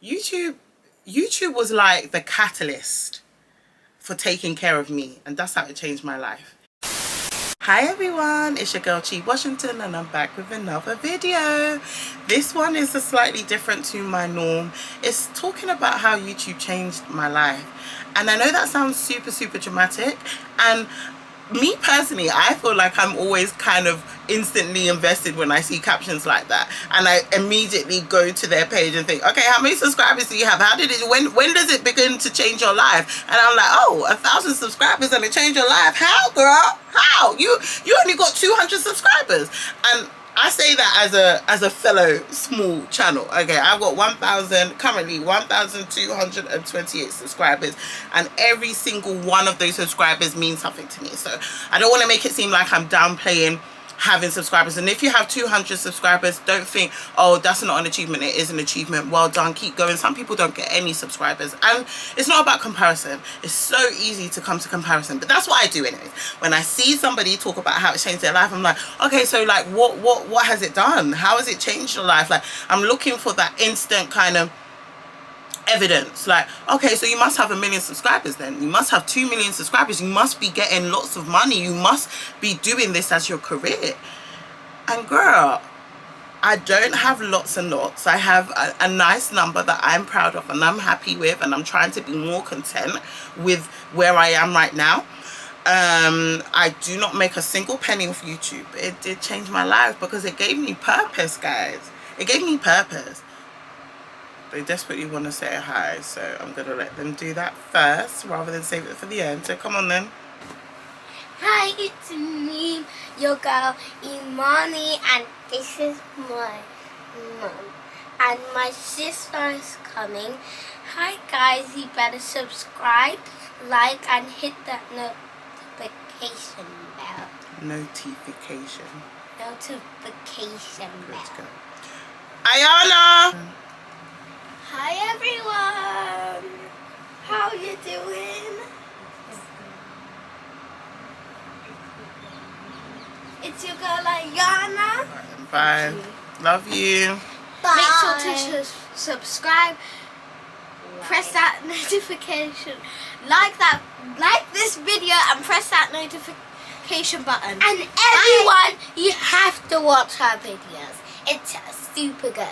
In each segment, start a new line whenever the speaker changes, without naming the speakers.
YouTube YouTube was like the catalyst for taking care of me, and that's how it changed my life. Hi everyone, it's your girl Chee Washington, and I'm back with another video. This one is slightly different to my norm. It's talking about how YouTube changed my life, and I know that sounds super dramatic, and me personally, I feel like I'm always kind of instantly invested when I see captions like that, and I immediately go to their page and think, okay, how many subscribers do you have? How did it, when does it begin to change your life? And I'm like, oh, 1,000 subscribers and it changed your life? How, girl? How? You only got 200 subscribers. And I say that as a fellow small channel. Okay, I've got currently 1,228 subscribers, and every single one of those subscribers means something to me. So I don't want to make it seem like I'm downplaying having subscribers. And if you have 200 subscribers, don't think, oh, that's not an achievement. It is an achievement. Well done, keep going. Some people don't get any subscribers, and it's not about comparison. It's so easy to come to comparison, but that's what I do anyway. When I see somebody talk about how it changed their life, I'm like, okay, so like what has it done? How has it changed your life? Like, I'm looking for that instant kind of evidence. Like, okay, so you must have 1 million subscribers, then you must have 2 million subscribers, you must be getting lots of money, you must be doing this as your career. And girl, I don't have lots and lots. I have a nice number that I'm proud of and I'm happy with, and I'm trying to be more content with where I am right now. I do not make a single penny off YouTube. It did change my life because it gave me purpose, guys. It gave me purpose. They desperately want to say hi, so I'm going to let them do that first rather than save it for the end. So come on then.
Hi, it's me, your girl Imani, and this is my mom. And my sister is coming. Hi guys, you better subscribe, like, and hit that notification bell.
Notification bell.
Good
Go. Ayana!
Hi everyone! How you doing? It's your girl Ayana.
Bye. Love you.
Bye. Make sure to subscribe, press that notification, like this video, and press that notification button. And everyone, you have to watch our videos. It's super good.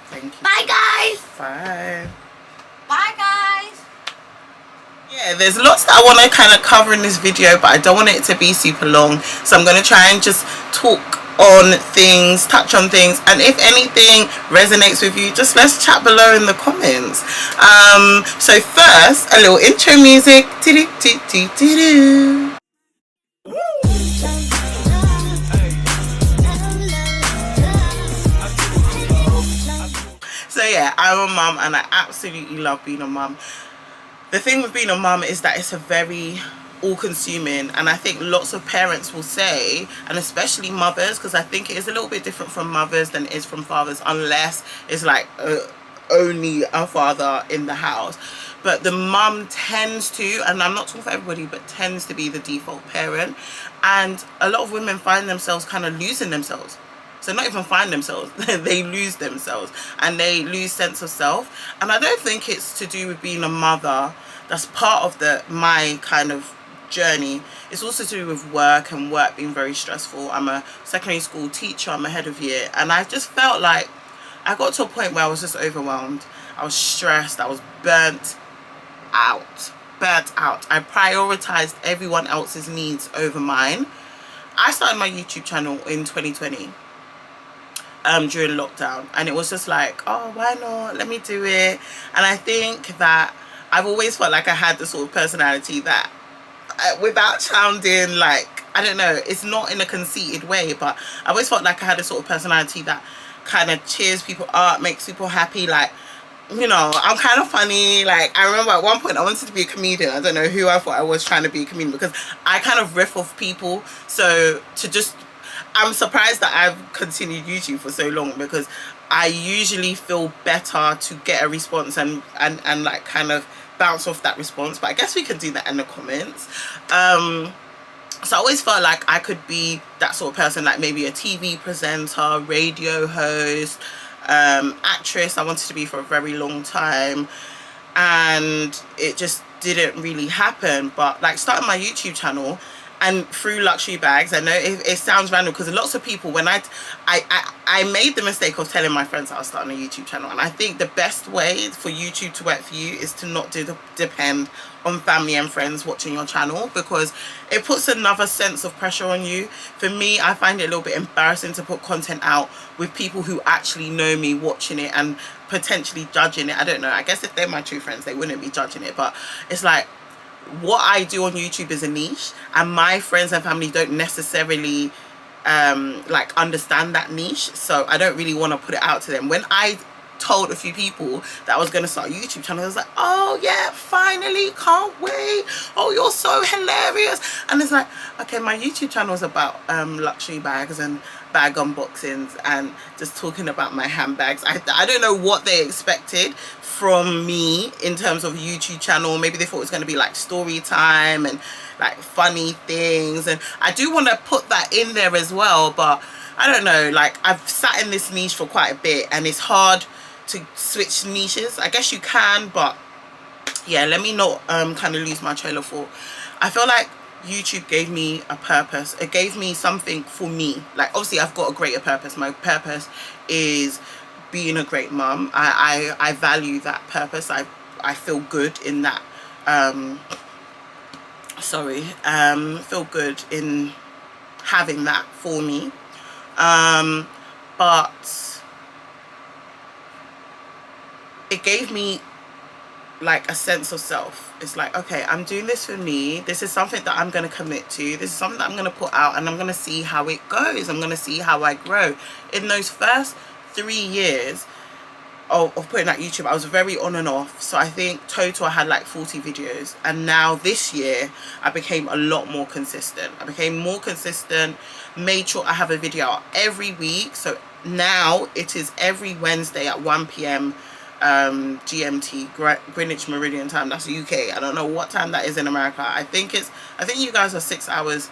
Thank you.
Bye guys.
Bye.
Bye guys.
Yeah, there's lots that I want to kind of cover in this video, but I don't want it to be super long. So I'm going to try and just talk on things, touch on things, and if anything resonates with you, just let's chat below in the comments. So first, a little intro music. So yeah, I'm a mum and I absolutely love being a mum. The thing with being a mum is that it's a very all-consuming, and I think lots of parents will say, and especially mothers, because I think it is a little bit different from mothers than it is from fathers, unless it's like only a father in the house. But the mum tends to, and I'm not talking for everybody, but tends to be the default parent, and a lot of women find themselves kind of losing themselves. So not even find themselves, they lose themselves, and they lose sense of self. And I don't think it's to do with being a mother. That's part of my kind of journey. It's also to do with work, and work being very stressful. I'm a secondary school teacher, I'm a head of year, and I just felt like I got to a point where I was just overwhelmed. I was stressed, I was burnt out. I prioritized everyone else's needs over mine. I started my YouTube channel in 2020. During lockdown, and it was just like, oh, why not, let me do it. And I think that I've always felt like I had the sort of personality that, without sounding like, I don't know, it's not in a conceited way, but I always felt like I had a sort of personality that kind of cheers people up, makes people happy. Like, you know, I'm kind of funny. Like, I remember at one point I wanted to be a comedian. I don't know who I thought I was trying to be a comedian, because I kind of riff off people. So I'm surprised that I've continued YouTube for so long, because I usually feel better to get a response and like kind of bounce off that response. But I guess we can do that in the comments. So I always felt like I could be that sort of person, like maybe a TV presenter, radio host, actress I wanted to be for a very long time, and it just didn't really happen. But like starting my YouTube channel and through luxury bags, I know it sounds random because lots of people, when I made the mistake of telling my friends I was starting a YouTube channel, and I think the best way for YouTube to work for you is to not depend on family and friends watching your channel, because it puts another sense of pressure on you. For me, I find it a little bit embarrassing to put content out with people who actually know me watching it and potentially judging it. I don't know, I guess if they're my true friends they wouldn't be judging it, but it's like, what I do on YouTube is a niche, and my friends and family don't necessarily like understand that niche, so I don't really want to put it out to them. When I told a few people that I was going to start a YouTube channel, I was like, oh yeah, finally, can't wait, oh you're so hilarious. And it's like, okay, my YouTube channel is about luxury bags and bag unboxings and just talking about my handbags. I don't know what they expected from me in terms of YouTube channel. Maybe they thought it was going to be like story time and like funny things, and I do want to put that in there as well, but I don't know, like I've sat in this niche for quite a bit and it's hard to switch niches. I guess you can, but yeah, let me not kind of lose my trail of thought. I feel like YouTube gave me a purpose. It gave me something for me. Like obviously I've got a greater purpose. My purpose is being a great mum. I value that purpose. I feel good in that feel good in having that for me, but it gave me like a sense of self. It's like, okay, I'm doing this for me, this is something that I'm going to commit to, this is something that I'm going to put out, and I'm going to see how it goes, I'm going to see how I grow. In those first 3 years of putting out YouTube, I was very on and off, so I think total I had like 40 videos, and now this year I became a lot more consistent. I became more consistent, made sure I have a video out every week. So now it is every Wednesday at 1 p.m. GMT, Greenwich Meridian time. That's UK. I don't know what time that is in America. I think you guys are 6 hours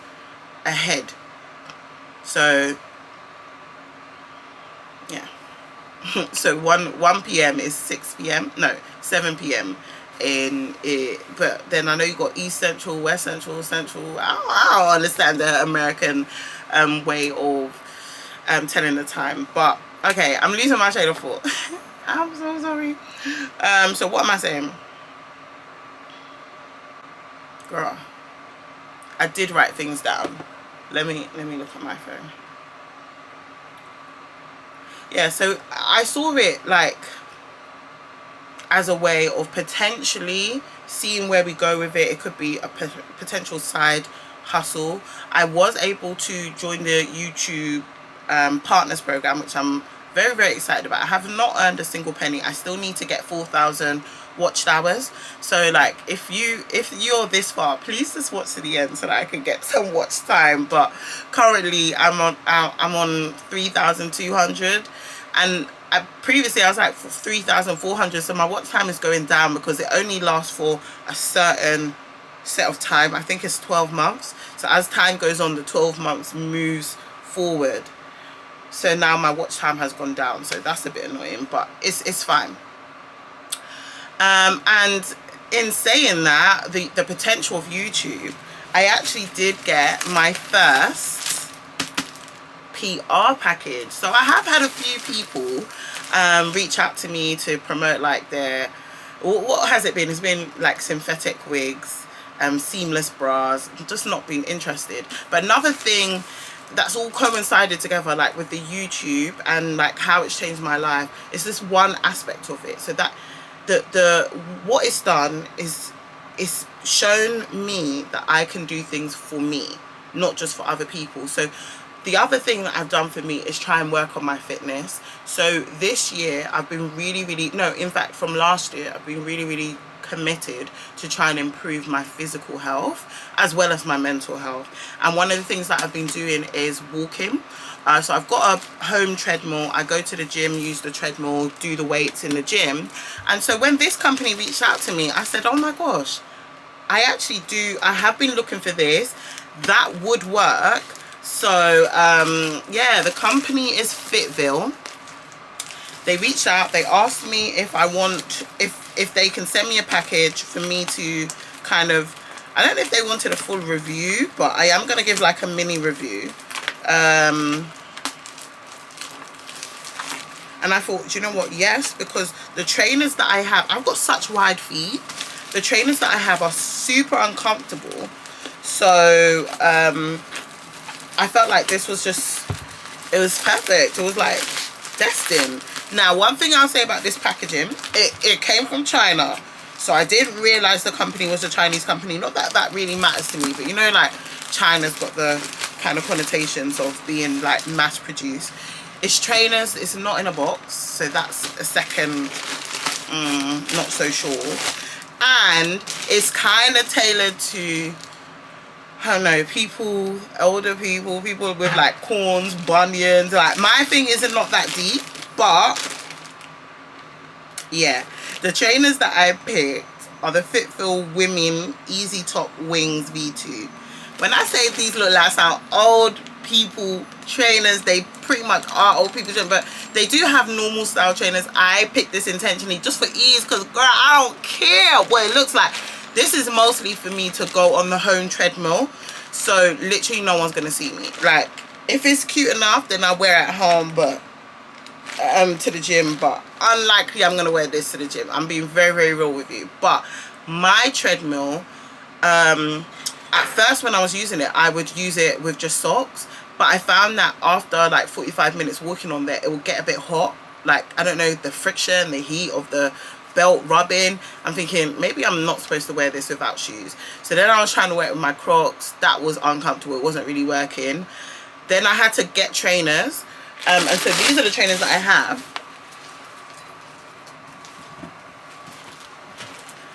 ahead, so yeah. So 1 p.m. is 6 p.m. no, 7 p.m. in it. But then I know you got East Central, West Central, Central. I don't understand the American way of telling the time. But okay, I'm losing my train of thought. I'm so sorry. So what am I saying? Girl, I did write things down. Let me look at my phone. Yeah, so I saw it like as a way of potentially seeing where we go with it. It could be a potential side hustle. I was able to join the YouTube partners program, which I'm very, very excited about. I have not earned a single penny. I still need to get 4,000 watched hours. So like if you're this far, please just watch to the end so that I can get some watch time. But currently I'm on 3,200, and previously I was like 3,400, so my watch time is going down because it only lasts for a certain set of time. I think it's 12 months. So as time goes on, the 12 months moves forward. So now my watch time has gone down, so that's a bit annoying, but it's fine. And in saying that, the potential of YouTube, I actually did get my first PR package. So I have had a few people reach out to me to promote like their, what has it been? It's been like synthetic wigs, seamless bras. I've just not been interested. But another thing that's all coincided together, like with the YouTube and like how it's changed my life, is this one aspect of it. So that the what it's done is it's shown me that I can do things for me, not just for other people. So the other thing that I've done for me is try and work on my fitness. So this year I've been in fact from last year I've been really committed to try and improve my physical health as well as my mental health. And one of the things that I've been doing is walking. So I've got a home treadmill. I go to the gym, use the treadmill, do the weights in the gym. And so when this company reached out to me, I said, oh my gosh, I have been looking for this. That would work. So yeah, the company is Fitville, They reached out, they asked me if I want, if they can send me a package for me to kind of, I don't know if they wanted a full review, but I am going to give like a mini review. And I thought, do you know what? Yes, because the trainers that I have, I've got such wide feet. The trainers that I have are super uncomfortable. So I felt like this was just, it was perfect. It was like destined. Now, one thing I'll say about this packaging, it came from China. So I didn't realize the company was a Chinese company. Not that that really matters to me, but you know, like China's got the kind of connotations of being like mass produced. It's trainers, it's not in a box, so that's a second not so sure. And it's kind of tailored to, I don't know, people, older people, people with like corns, bunions. Like my thing isn't not that deep, but yeah, the trainers that I picked are the Fitville Women Easy Top Wings V2. When I say these look like some old people trainers, they pretty much are old people trainers, but they do have normal style trainers. I picked this intentionally just for ease because, girl, I don't care what it looks like. This is mostly for me to go on the home treadmill, so literally no one's gonna see me. Like, if it's cute enough, then I'll wear it at home, but to the gym, but unlikely I'm gonna wear this to the gym. I'm being very, very real with you. But my treadmill, at first when I was using it, I would use it with just socks, but I found that after like 45 minutes walking on there, it will get a bit hot. Like, I don't know, the friction, the heat of the belt rubbing. I'm thinking maybe I'm not supposed to wear this without shoes. So then I was trying to wear it with my Crocs. That was uncomfortable. It wasn't really working. Then I had to get trainers, and so these are the trainers that I have.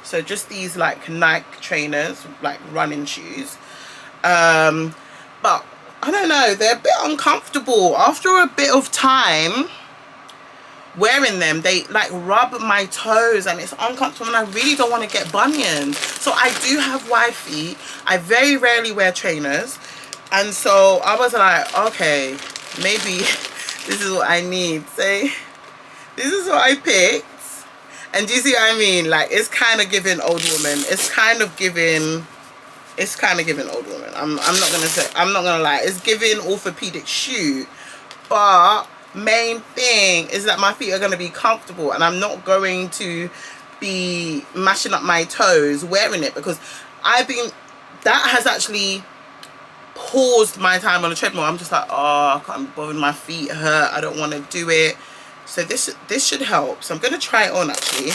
So just these like Nike trainers, like running shoes. But I don't know, they're a bit uncomfortable. After a bit of time wearing them, they like rub my toes and it's uncomfortable, and I really don't want to get bunions. So I do have wide feet. I very rarely wear trainers. And so I was like, okay, maybe this is what I need. So this is what I picked. And do you see what I mean? Like, it's kind of giving old woman. It's kind of giving old woman. I'm not gonna lie. It's giving orthopedic shoe. But main thing is that my feet are gonna be comfortable, and I'm not going to be mashing up my toes wearing it, because that has actually paused my time on the treadmill. I'm just like, oh, I can't be bothered, my feet hurt, I don't want to do it. So this should help. So I'm going to try it on actually,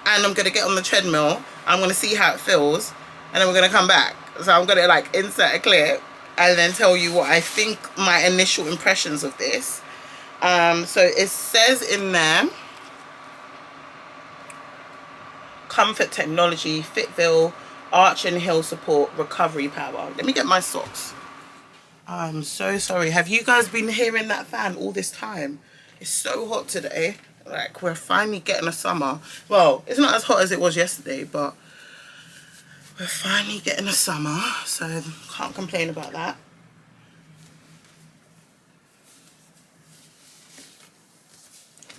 and I'm going to get on the treadmill. I'm going to see how it feels, and then we're going to come back. So I'm going to like insert a clip and then tell you what I think my initial impressions of this. So it says in there, comfort technology, Fitville, arch and heel support, recovery power. Let me get my socks. I'm so sorry. Have you guys been hearing that fan all this time? It's so hot today. Like, we're finally getting a summer. Well, it's not as hot as it was yesterday, but we're finally getting a summer, so can't complain about that.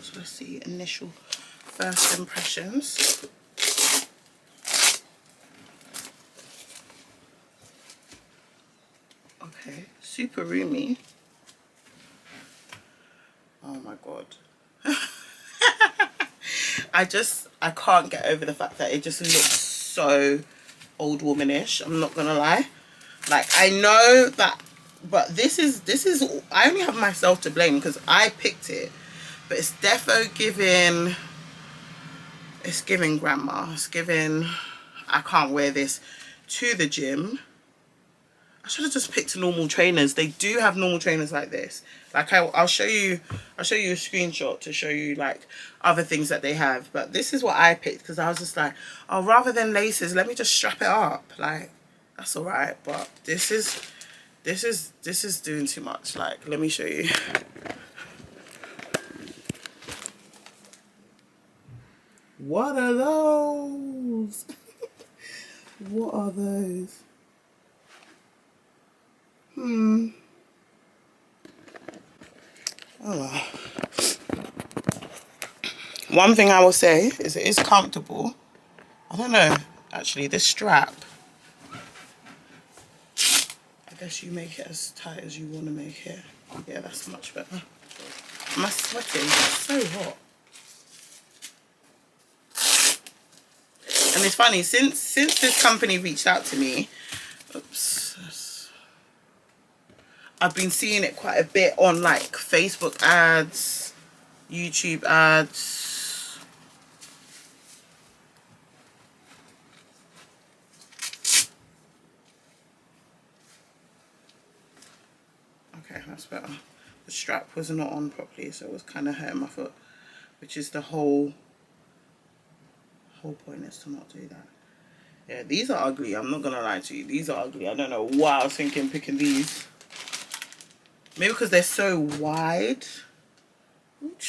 So let's see, initial first impressions. Okay, super roomy. Oh my god. I can't get over the fact that it just looks so old womanish. I'm not gonna lie. Like, I know that, but this is I only have myself to blame because I picked it. But it's defo giving, it's giving grandma. It's giving, I can't wear this to the gym. I should have just picked normal trainers. They do have normal trainers like this. Like, I'll show you a screenshot to show you like other things that they have. But this is what I picked because I was just like, oh, rather than laces, let me just strap it up. Like, that's all right. But this is doing too much. Like, let me show you. What are those? What are those? Oh, One thing I will say is it is comfortable. I don't know, actually, this strap, I guess you make it as tight as you want to make it. Yeah, that's much better. Am I sweating? It's so hot. And it's funny, since this company reached out to me, oops, I've been seeing it quite a bit on like Facebook ads, YouTube ads. Okay, that's better. The strap was not on properly, so it was kind of hurting my foot, which is the whole point, is to not do that. Yeah, these are ugly. I'm not gonna lie to you. These are ugly. I don't know why I was thinking picking these. Maybe because they're so wide.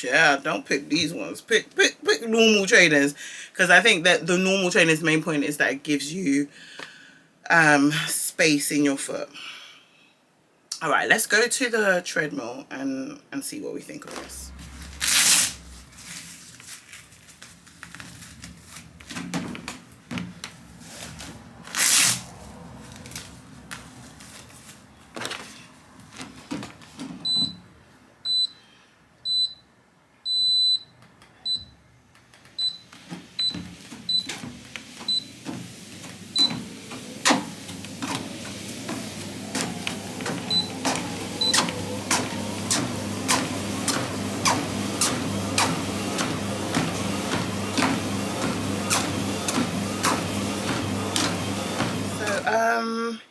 Yeah, don't pick these ones. Pick normal trainers, because I think that the normal trainers' main point is that it gives you space in your foot. All right, let's go to the treadmill and see what we think of this.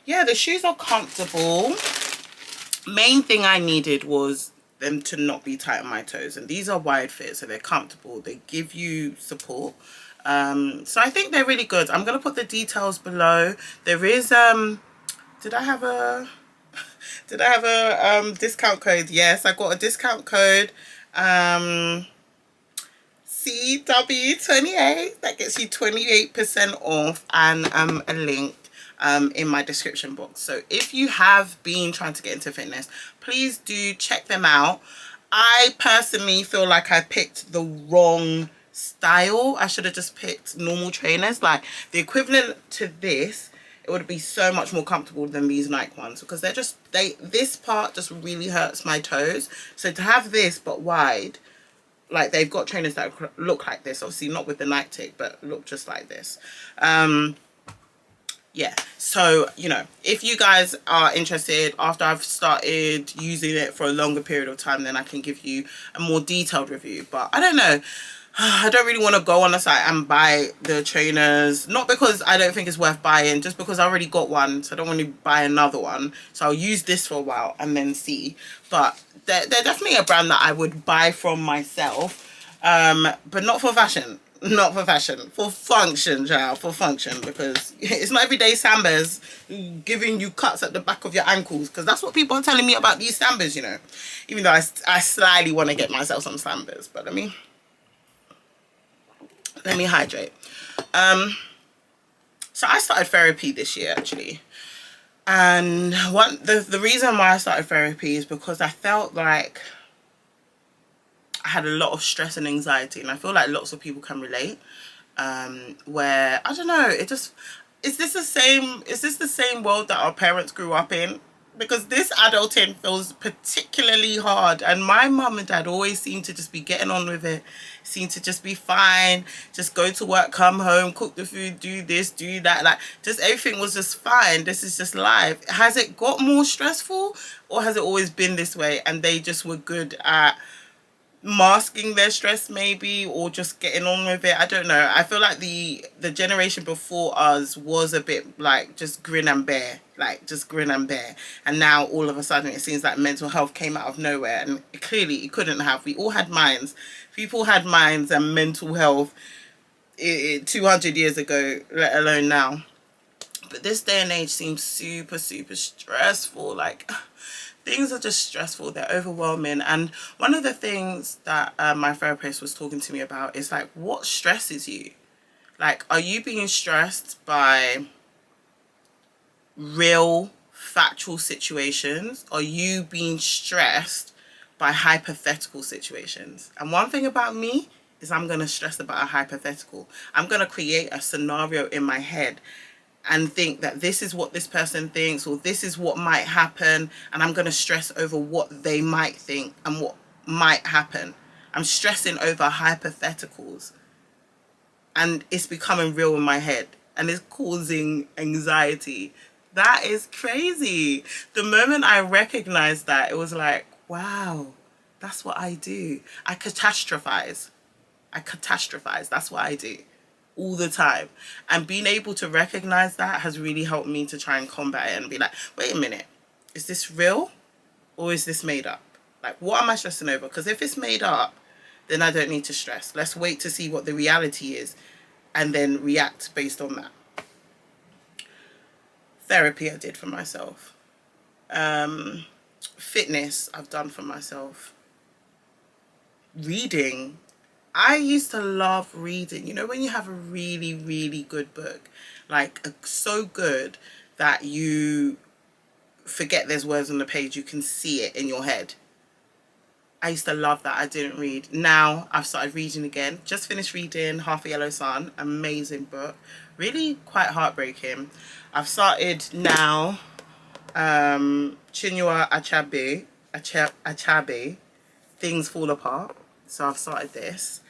Yeah, the shoes are comfortable. Main thing I needed was them to not be tight on my toes, and these are wide fit, so they're comfortable. They give you support. So I think they're really good. I'm gonna put the details below. There is did I have a discount code? Yes, I got a discount code, CW28, that gets you 28% off, and a link in my description box. So if you have been trying to get into fitness, please do check them out. I personally feel like I picked the wrong style. I should have just picked normal trainers, like the equivalent to this. It would be so much more comfortable than these Nike ones, because they're just, this part just really hurts my toes. So to have this but wide, like they've got trainers that look like this, obviously not with the Nike tick, but look just like this. Yeah, so you know, if you guys are interested, after I've started using it for a longer period of time, then I can give you a more detailed review. But I don't know, I don't really want to go on the site and buy the trainers, not because I don't think it's worth buying, just because I already got one, so I don't want to buy another one. So I'll use this for a while and then see. But they're definitely a brand that I would buy from myself, but not for fashion. Not for fashion, for function, child, for function, because it's not everyday Sambas giving you cuts at the back of your ankles, because that's what people are telling me about these Sambas, you know, even though I slightly want to get myself some Sambas, but let me hydrate. So I started therapy this year, actually, and the reason why I started therapy is because I felt like I had a lot of stress and anxiety, and I feel like lots of people can relate, where I don't know, is this the same world that our parents grew up in? Because this adulting feels particularly hard, and my mum and dad always seem to just be getting on with it, seem to just be fine, just go to work, come home, cook the food, do this, do that, like just everything was just fine. This is just life. Has it got more stressful, or has it always been this way and they just were good at masking their stress, maybe, or just getting on with it? I don't know. I feel like the generation before us was a bit like just grin and bear, and now all of a sudden it seems like mental health came out of nowhere, and clearly it couldn't have. We all had minds. People had minds and mental health 200 years ago, let alone now. But this day and age seems super stressful. Like, things are just stressful, they're overwhelming. And one of the things that my therapist was talking to me about is like, what stresses you? Like, are you being stressed by real factual situations? Are you being stressed by hypothetical situations? And one thing about me is I'm going to stress about a hypothetical. I'm going to create a scenario in my head and think that this is what this person thinks, or this is what might happen, and I'm going to stress over what they might think and what might happen. I'm stressing over hypotheticals, and it's becoming real in my head, and it's causing anxiety. That is crazy. The moment I recognized that, it was like, wow, that's what I do. I catastrophize. That's what I do all the time. And being able to recognize that has really helped me to try and combat it and be like, wait a minute, is this real or is this made up? Like, what am I stressing over? Because if it's made up, then I don't need to stress. Let's wait to see what the reality is and then react based on that. Therapy I did for myself. Fitness I've done for myself. Reading. I used to love reading. You know, when you have a really, really good book, like so good that you forget there's words on the page, you can see it in your head. I used to love that. I didn't read. Now I've started reading again. Just finished reading Half a Yellow Sun. Amazing book. Really quite heartbreaking. I've started now Chinua Achebe, Things Fall Apart. So I've started this.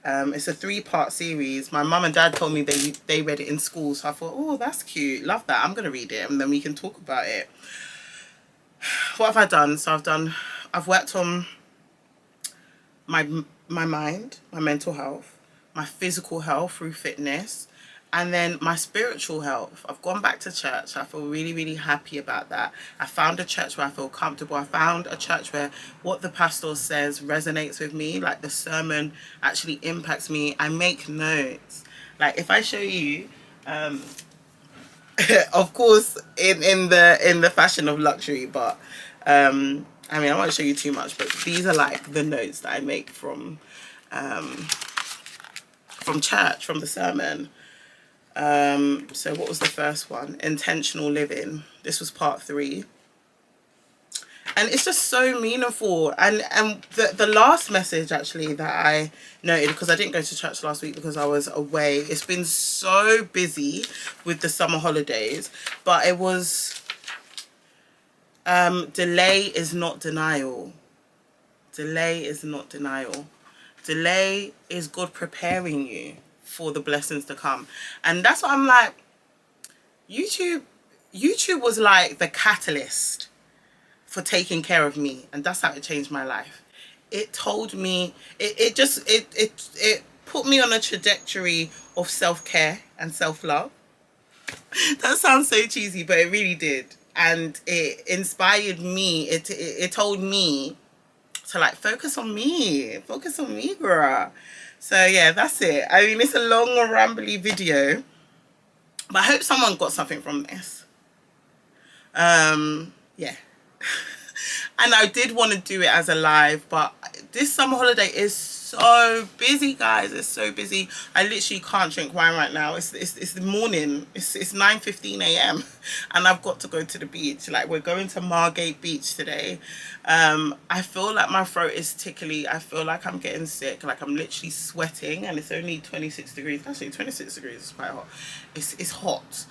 It's a 3-part series. My mum and dad told me they read it in school, so I thought, oh, that's cute, love that, I'm gonna read it and then we can talk about it. What have I done? So I've worked on my mind, my mental health, my physical health through fitness, and then my spiritual health. I've gone back to church. I feel really, really happy about that. I found a church where I feel comfortable. I found a church where what the pastor says resonates with me. Like, the sermon actually impacts me. I make notes. Like, if I show you, of course, in the fashion of luxury, but I mean, I won't show you too much, but these are like the notes that I make from church, from the sermon. So what was the first one? Intentional living. This was part 3. And it's just so meaningful. And the last message actually that I noted, because I didn't go to church last week because I was away. It's been so busy with the summer holidays, but it was delay is not denial. Delay is not denial. Delay is God preparing you for the blessings to come. And that's what I'm like, YouTube was like the catalyst for taking care of me, and that's how it changed my life. It told me, it put me on a trajectory of self-care and self-love. That sounds so cheesy, but it really did. And it inspired me. It told me to like focus on me, girl. So yeah, that's it. I mean, it's a long rambly video, but I hope someone got something from this. Yeah. And I did want to do it as a live, but this summer holiday is so busy, guys. It's so busy. I literally can't drink wine right now. It's the morning. It's 9:15 a.m. and I've got to go to the beach. Like, we're going to Margate Beach today. I feel like my throat is tickly. I feel like I'm getting sick. Like, I'm literally sweating, and it's only 26 degrees. Actually, 26 degrees is quite hot. It's hot.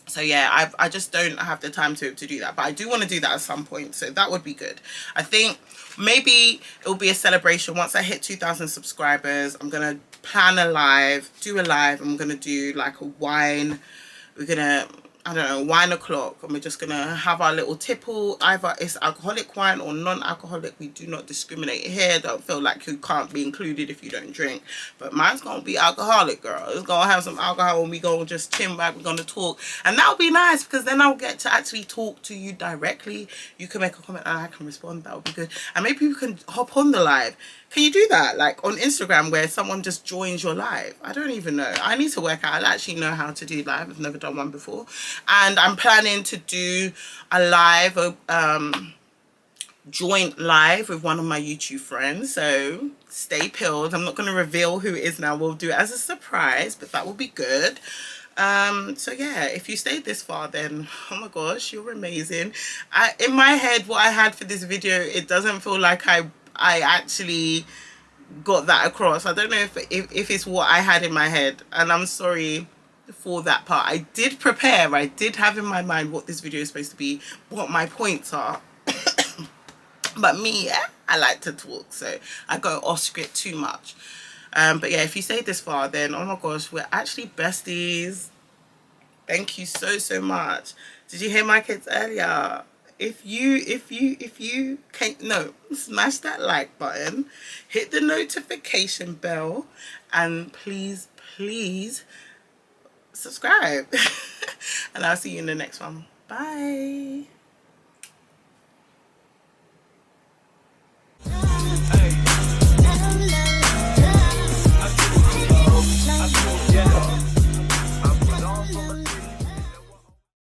So yeah, I just don't have the time to do that, but I do want to do that at some point, so that would be good. I think maybe it will be a celebration once I hit 2,000 subscribers. I'm gonna plan a live, do a live, and I'm gonna do like a wine. We're gonna, I don't know, wine o'clock, and we're just gonna have our little tipple. Either it's alcoholic wine or non-alcoholic. We do not discriminate here. Don't feel like you can't be included if you don't drink, but mine's gonna be alcoholic, girl. It's gonna have some alcohol, and we gonna just chin back. We're gonna talk, and that'll be nice, because then I'll get to actually talk to you directly. You can make a comment and I can respond. That would be good. And maybe you can hop on the live. Can you do that, like on Instagram, where someone just joins your live? I don't even know. I need to work out. I actually know how to do live. I've never done one before. And I'm planning to do a live, joint live with one of my YouTube friends. So stay peeled. I'm not going to reveal who it is now. We'll do it as a surprise, but that will be good. So yeah, if you stayed this far, then oh my gosh, you're amazing. In my head, what I had for this video, it doesn't feel like I I actually got that across. I don't know if it's what I had in my head, and I'm sorry for that part. I did prepare. I did have in my mind what this video is supposed to be, what my points are. But me, yeah, I like to talk, so I go off script too much. But yeah, if you stayed this far, then oh my gosh, we're actually besties. Thank you so much. Did you hear my kids earlier? If you can't, no, smash that like button, hit the notification bell, and please subscribe. And I'll see you in the next one. Bye.